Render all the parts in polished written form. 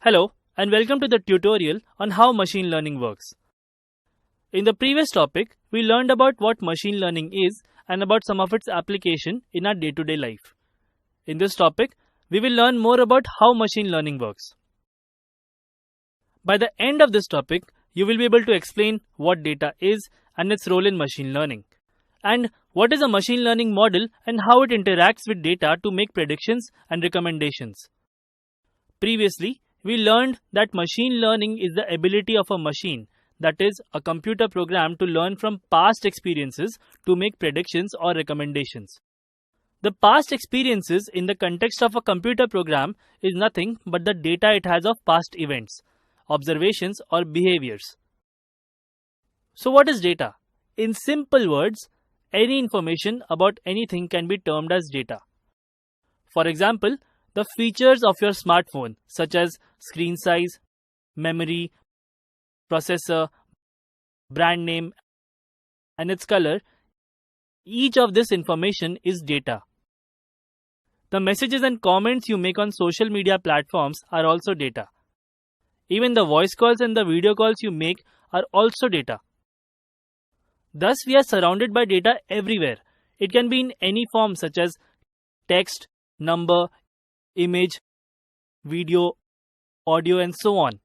Hello and welcome to the tutorial on how machine learning works. In the previous topic, we learned about what machine learning is and about some of its application in our day-to-day life. In this topic, we will learn more about how machine learning works. By the end of this topic, you will be able to explain what data is and its role in machine learning, and what is a machine learning model and how it interacts with data to make predictions and recommendations. Previously, we learned that machine learning is the ability of a machine, that is, a computer program, to learn from past experiences to make predictions or recommendations. The past experiences in the context of a computer program is nothing but the data it has of past events, observations, or behaviors. So what is data? In simple words, any information about anything can be termed as data. For example, the features of your smartphone, such as screen size, memory, processor, brand name, and its color, each of this information is data. The messages and comments you make on social media platforms are also data. Even the voice calls and the video calls you make are also data. Thus, we are surrounded by data everywhere. It can be in any form such as text, number, image, video, audio, and so on.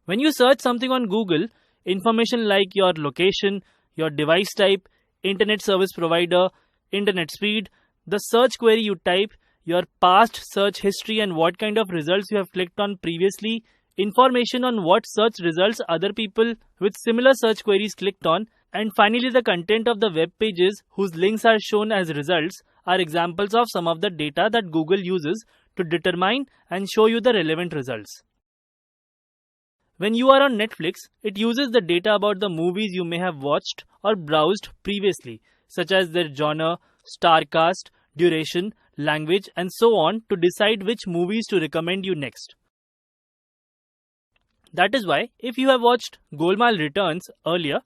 When you search something on Google, information like your location, your device type, internet service provider, internet speed, the search query you type, your past search history and what kind of results you have clicked on previously, information on what search results other people with similar search queries clicked on, and finally the content of the web pages whose links are shown as results are examples of some of the data that Google uses to determine and show you the relevant results. When you are on Netflix, it uses the data about the movies you may have watched or browsed previously, such as their genre, star cast, duration, language, and so on, to decide which movies to recommend you next. That is why, if you have watched Golmaal Returns earlier,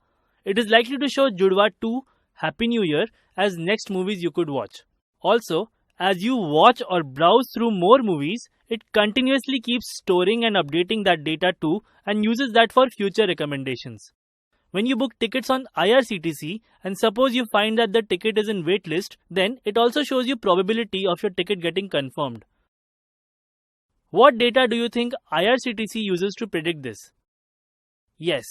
it is likely to show Judwaa 2, Happy New Year as next movies you could watch. Also, as you watch or browse through more movies, it continuously keeps storing and updating that data too and uses that for future recommendations. When you book tickets on IRCTC and suppose you find that the ticket is in waitlist, then it also shows you probability of your ticket getting confirmed. What data do you think IRCTC uses to predict this? Yes,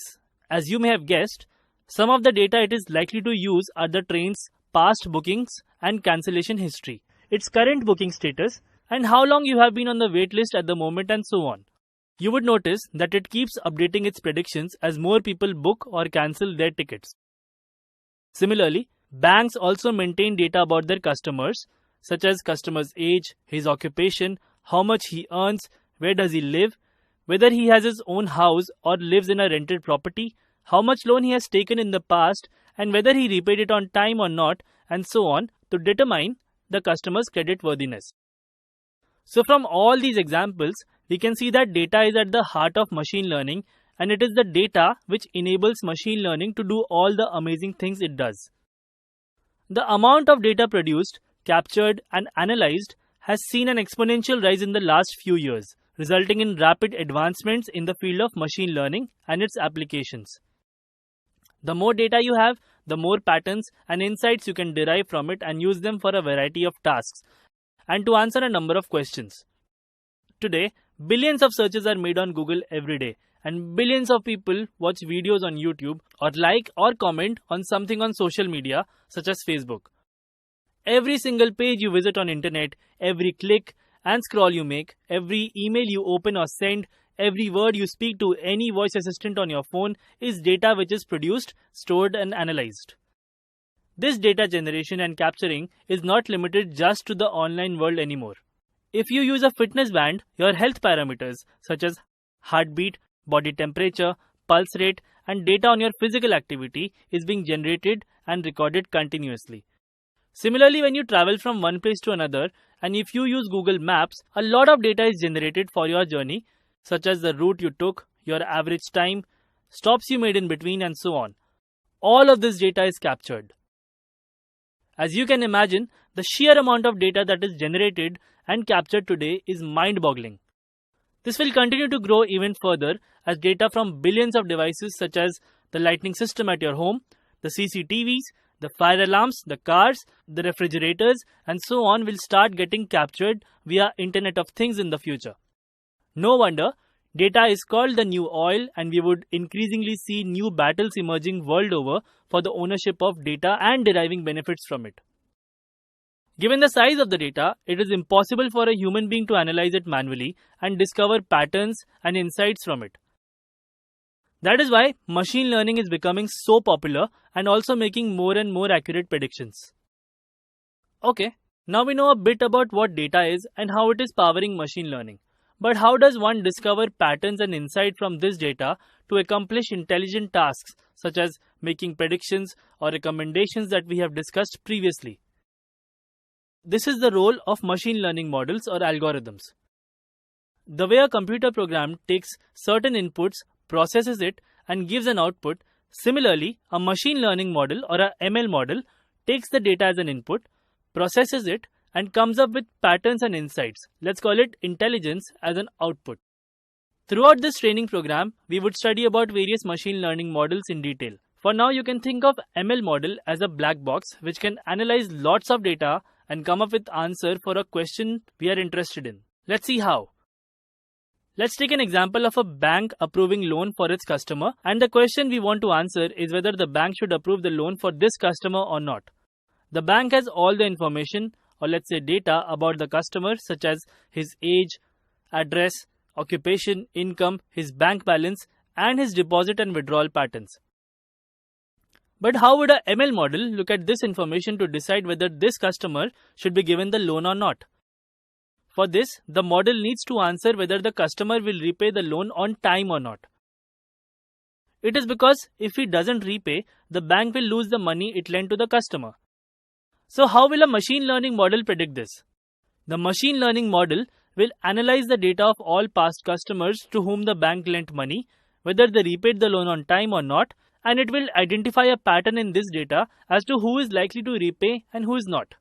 as you may have guessed, some of the data it is likely to use are the train's past bookings and cancellation history, its current booking status, and how long you have been on the waitlist at the moment, and so on. You would notice that it keeps updating its predictions as more people book or cancel their tickets. Similarly, banks also maintain data about their customers, such as customer's age, his occupation, how much he earns, where does he live, whether he has his own house or lives in a rented property, how much loan he has taken in the past, and whether he repaid it on time or not, and so on, to determine the customer's creditworthiness. So from all these examples, we can see that data is at the heart of machine learning, and it is the data which enables machine learning to do all the amazing things it does. The amount of data produced, captured, and analyzed has seen an exponential rise in the last few years, resulting in rapid advancements in the field of machine learning and its applications. The more data you have, the more patterns and insights you can derive from it and use them for a variety of tasks and to answer a number of questions. Today, billions of searches are made on Google every day, and billions of people watch videos on YouTube or like or comment on something on social media such as Facebook. Every single page you visit on internet, every click and scroll you make, every email you open or send, every word you speak to any voice assistant on your phone is data which is produced, stored, and analyzed. This data generation and capturing is not limited just to the online world anymore. If you use a fitness band, your health parameters such as heartbeat, body temperature, pulse rate, and data on your physical activity is being generated and recorded continuously. Similarly, when you travel from one place to another, and if you use Google Maps, a lot of data is generated for your journey, such as the route you took, your average time, stops you made in between, and so on. All of this data is captured. As you can imagine, the sheer amount of data that is generated and captured today is mind-boggling. This will continue to grow even further as data from billions of devices such as the lighting system at your home, the CCTVs, the fire alarms, the cars, the refrigerators, and so on will start getting captured via Internet of Things in the future. No wonder data is called the new oil, and we would increasingly see new battles emerging world over for the ownership of data and deriving benefits from it. Given the size of the data, it is impossible for a human being to analyze it manually and discover patterns and insights from it. That is why machine learning is becoming so popular and also making more and more accurate predictions. Okay, now we know a bit about what data is and how it is powering machine learning. But how does one discover patterns and insight from this data to accomplish intelligent tasks such as making predictions or recommendations that we have discussed previously? This is the role of machine learning models or algorithms. The way a computer program takes certain inputs, processes it, and gives an output, similarly, a machine learning model or a ML model takes the data as an input, processes it, and comes up with patterns and insights. Let's call it intelligence as an output. Throughout this training program, we would study about various machine learning models in detail. For now, you can think of ML model as a black box which can analyze lots of data and come up with answer for a question we are interested in. Let's see how. Let's take an example of a bank approving loan for its customer, and the question we want to answer is whether the bank should approve the loan for this customer or not. The bank has all the information, or let's say data, about the customer such as his age, address, occupation, income, his bank balance, and his deposit and withdrawal patterns. But how would a ML model look at this information to decide whether this customer should be given the loan or not? For this, the model needs to answer whether the customer will repay the loan on time or not. It is because if he doesn't repay, the bank will lose the money it lent to the customer. So how will a machine learning model predict this? The machine learning model will analyze the data of all past customers to whom the bank lent money, whether they repaid the loan on time or not, and it will identify a pattern in this data as to who is likely to repay and who is not.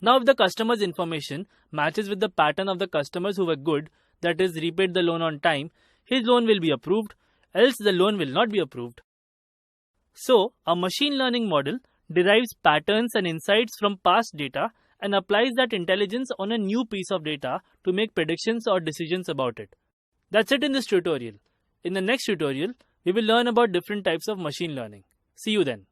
Now, if the customer's information matches with the pattern of the customers who were good, that is, repaid the loan on time, his loan will be approved, else the loan will not be approved. So, a machine learning model derives patterns and insights from past data and applies that intelligence on a new piece of data to make predictions or decisions about it. That's it in this tutorial. In the next tutorial, we will learn about different types of machine learning. See you then.